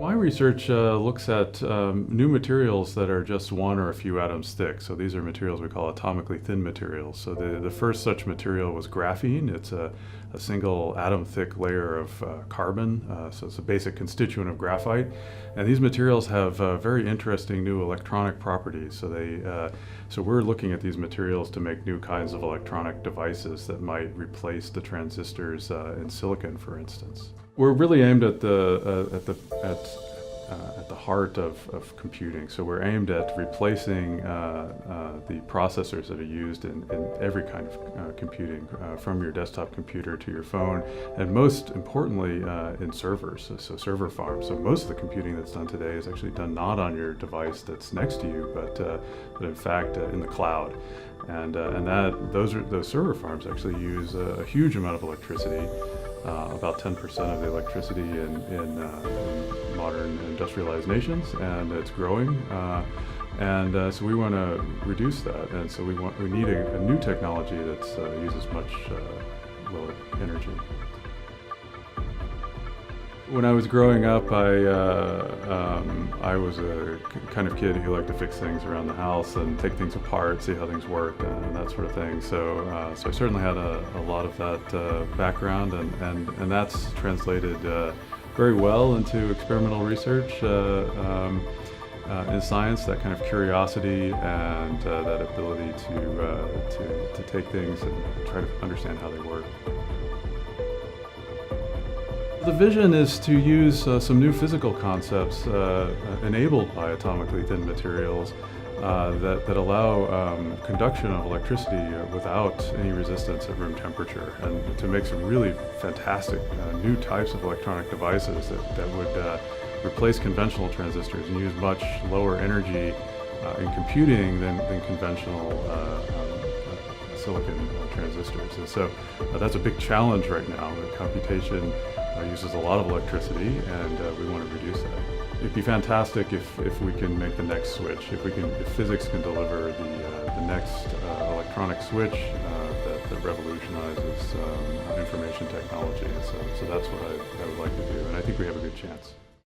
My research looks at new materials that are just one or a few atoms thick. So these are materials we call atomically thin materials. So the first such material was graphene. It's a single atom thick layer of carbon. So it's a basic constituent of graphite. And these materials have very interesting new electronic properties. So we're looking at these materials to make new kinds of electronic devices that might replace the transistors in silicon, for instance. We're really aimed at the heart of computing. So we're aimed at replacing the processors that are used in every kind of computing, from your desktop computer to your phone, and most importantly in servers, so server farms. So most of the computing that's done today is actually done not on your device that's next to you, but in fact in the cloud. And those server farms actually use a huge amount of electricity. About 10% of the electricity in modern industrialized nations, and it's growing. So we want to reduce that, and so we need a new technology that uses much lower energy. When I was growing up, I was a kind of kid who liked to fix things around the house and take things apart, see how things worked, and that sort of thing. So I certainly had a lot of that background, and that's translated very well into experimental research in science. That kind of curiosity and that ability to take things and try to understand how they work. The vision is to use some new physical concepts enabled by atomically thin materials that allow conduction of electricity without any resistance at room temperature, and to make some really fantastic new types of electronic devices that would replace conventional transistors and use much lower energy in computing than conventional silicon transistors. And so that's a big challenge right now. Computation uses a lot of electricity, and we want to reduce that. It'd be fantastic if we can make the next switch, if physics can deliver the next electronic switch that revolutionizes information technology. So that's what I would like to do, and I think we have a good chance.